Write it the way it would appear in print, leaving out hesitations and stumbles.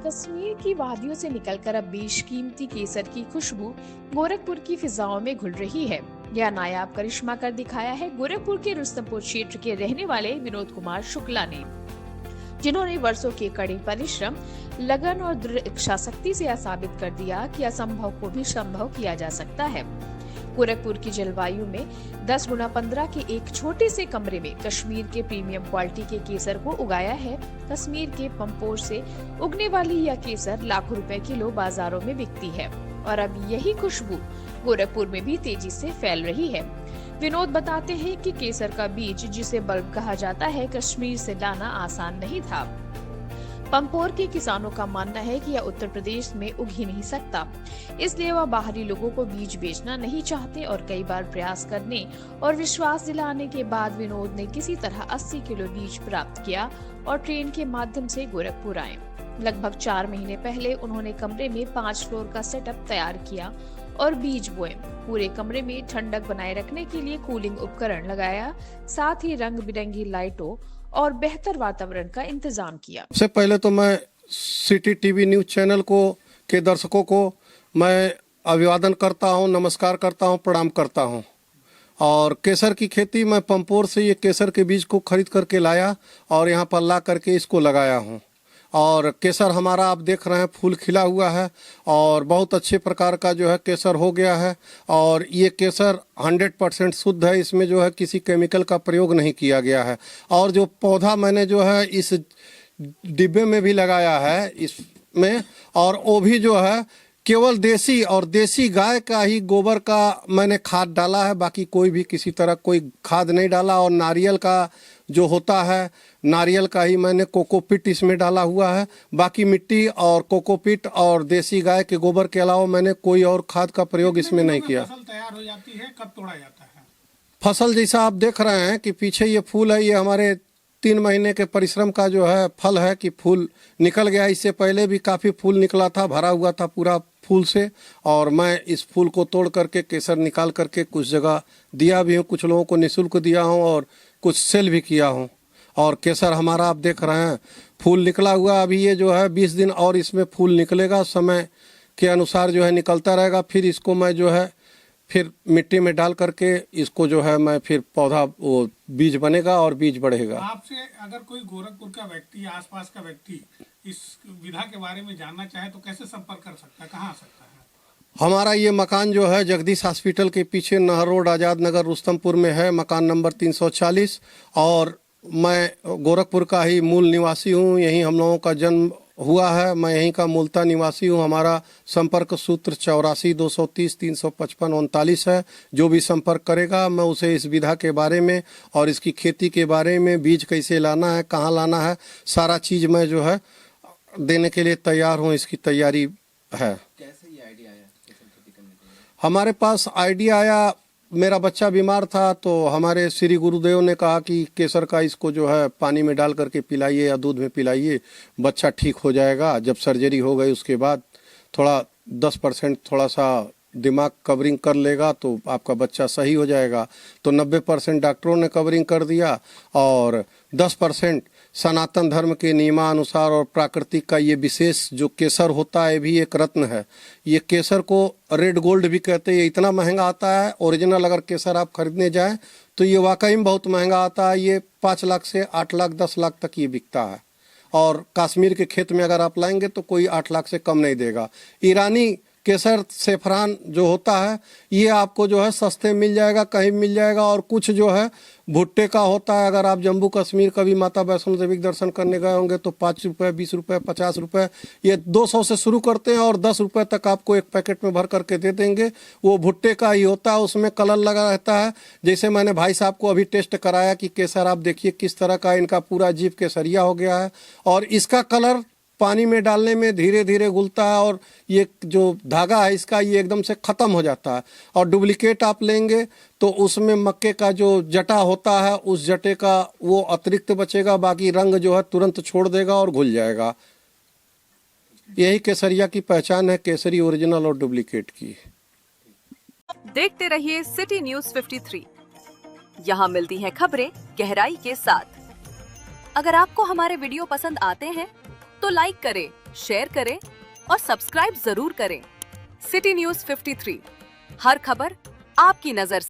कश्मीर की वादियों से निकलकर अब बेशकीमती केसर की खुशबू गोरखपुर की फिजाओं में घुल रही है। यह नायाब करिश्मा कर दिखाया है गोरखपुर के रुस्तमपुर क्षेत्र के रहने वाले विनोद कुमार शुक्ला ने, जिन्होंने वर्षों के कड़े परिश्रम, लगन और दृढ़ इच्छा शक्ति से यह साबित कर दिया कि असंभव को भी संभव किया जा सकता है। गोरखपुर की जलवायु में 10 गुना 15 के एक छोटे से कमरे में कश्मीर के प्रीमियम क्वालिटी के केसर को उगाया है। कश्मीर के पंपोर से उगने वाली यह केसर लाखों रुपए किलो बाजारों में बिकती है और अब यही खुशबू गोरखपुर में भी तेजी से फैल रही है। विनोद बताते हैं कि केसर का बीज, जिसे बल्ब कहा जाता है, कश्मीर से लाना आसान नहीं था। पंपोर के किसानों का मानना है कि यह उत्तर प्रदेश में उग ही नहीं सकता, इसलिए वह बाहरी लोगों को बीज बेचना नहीं चाहते और कई बार प्रयास करने और विश्वास दिलाने के बाद विनोद ने किसी तरह 80 किलो बीज प्राप्त किया और ट्रेन के माध्यम से गोरखपुर आए। लगभग 4 महीने पहले उन्होंने कमरे में 5 फ्लोर का सेटअप तैयार किया और बीज बोए। पूरे कमरे में ठंडक बनाए रखने के लिए कूलिंग उपकरण लगाया, साथ ही रंग बिरंगी लाइटों और बेहतर वातावरण का इंतजाम किया। सबसे पहले तो मैं सिटी टीवी न्यूज चैनल को के दर्शकों को मैं अभिवादन करता हूं, नमस्कार करता हूं, प्रणाम करता हूं। और केसर की खेती मैं पंपोर से ये केसर के बीज को खरीद करके लाया और यहाँ पर ला करके इसको लगाया हूं। और केसर हमारा आप देख रहे हैं फूल खिला हुआ है और बहुत अच्छे प्रकार का जो है केसर हो गया है। और ये केसर 100% शुद्ध है, इसमें जो है किसी केमिकल का प्रयोग नहीं किया गया है। और जो पौधा मैंने जो है इस डिब्बे में भी लगाया है इसमें, और वो भी जो है केवल देसी और देसी गाय का ही गोबर का मैंने खाद डाला है, बाकी कोई भी किसी तरह कोई खाद नहीं डाला। और नारियल का जो होता है, नारियल का ही मैंने कोकोपीट इसमें डाला हुआ है। बाकी मिट्टी और कोकोपीट और देसी गाय के गोबर के अलावा मैंने कोई और खाद का प्रयोग इसमें नहीं किया। फसल तैयार हो जाती है, कब तोड़ा जाता है? फसल जैसा आप देख रहे हैं कि पीछे ये फूल है, ये हमारे 3 महीने के परिश्रम का जो है फल है कि फूल निकल गया। इससे पहले भी काफ़ी फूल निकला था, भरा हुआ था पूरा फूल से। और मैं इस फूल को तोड़ करके केसर निकाल करके कुछ जगह दिया भी हूँ, कुछ लोगों को निःशुल्क दिया हूँ और कुछ सेल भी किया हूँ। और केसर हमारा आप देख रहे हैं फूल निकला हुआ, अभी ये जो है 20 दिन और इसमें फूल निकलेगा, समय के अनुसार जो है निकलता रहेगा। फिर इसको मैं जो है फिर मिट्टी में डाल करके इसको जो है मैं फिर पौधा वो बीज बनेगा और बीज बढ़ेगा। आपसे अगर कोई गोरखपुर का व्यक्ति, आसपास का व्यक्ति इस विधा के बारे में जानना चाहे तो कैसे संपर्क कर सकता है, कहाँ आ सकता है? हमारा ये मकान जो है जगदीश हॉस्पिटल के पीछे नहर रोड, आज़ाद नगर, रुस्तमपुर में है, मकान नंबर 340। और मैं गोरखपुर का ही मूल निवासी हूँ, यहीं हम लोगों का जन्म हुआ है, मैं यहीं का मूलतः निवासी हूँ। हमारा संपर्क सूत्र 84 230 355 39 है। जो भी संपर्क करेगा मैं उसे इस विधा के बारे में और इसकी खेती के बारे में, बीज कैसे लाना है, कहाँ लाना है, सारा चीज़ मैं जो है देने के लिए तैयार हूँ। इसकी तैयारी है। कैसे ये आइडिया आया केसर खेती करने के लिए? हमारे पास आइडिया आया, मेरा बच्चा बीमार था तो हमारे श्री गुरुदेव ने कहा कि केसर का इसको जो है पानी में डाल करके पिलाइए या दूध में पिलाइए, बच्चा ठीक हो जाएगा। जब सर्जरी हो गई उसके बाद थोड़ा 10% थोड़ा सा दिमाग कवरिंग कर लेगा तो आपका बच्चा सही हो जाएगा। तो 90% डॉक्टरों ने कवरिंग कर दिया और 10% सनातन धर्म के नियमानुसार और प्राकृतिक का ये विशेष जो केसर होता है भी एक रत्न है। ये केसर को रेड गोल्ड भी कहते हैं। ये इतना महंगा आता है, ओरिजिनल अगर केसर आप खरीदने जाएं तो ये वाकई में बहुत महंगा आता है। ये 5 लाख से 8 लाख 10 लाख तक ये बिकता है। और कश्मीर के खेत में अगर आप लाएंगे तो कोई 8 लाख से कम नहीं देगा। ईरानी केसर सेफरान जो होता है ये आपको जो है सस्ते मिल जाएगा, कहीं मिल जाएगा। और कुछ जो है भुट्टे का होता है, अगर आप जम्मू कश्मीर कभी माता वैष्णो देवी के दर्शन करने गए होंगे तो 5 रुपये, 20 रुपये, 50 रुपये, ये 200 से शुरू करते हैं और 10 रुपये तक आपको एक पैकेट में भर करके दे देंगे। वो भुट्टे का ही होता है, उसमें कलर लगा रहता है। जैसे मैंने भाई साहब को अभी टेस्ट कराया कि केसर आप देखिए किस तरह का इनका पूरा जीभ केसरिया हो गया है और इसका कलर पानी में डालने में धीरे धीरे घुलता है और ये जो धागा है इसका ये एकदम से ख़त्म हो जाता है। और डुप्लीकेट आप लेंगे तो उसमें मक्के का जो जटा होता है उस जटे का वो अतिरिक्त बचेगा, बाकी रंग जो है तुरंत छोड़ देगा और घुल जाएगा। यही केसरिया की पहचान है, केसरी ओरिजिनल और डुप्लीकेट की। देखते रहिए सिटी न्यूज 53। यहाँ मिलती हैं खबरें गहराई के साथ। अगर आपको हमारे वीडियो पसंद आते हैं तो लाइक करें, शेयर करें और सब्सक्राइब जरूर करें। सिटी न्यूज़ 53, हर खबर आपकी नजर से।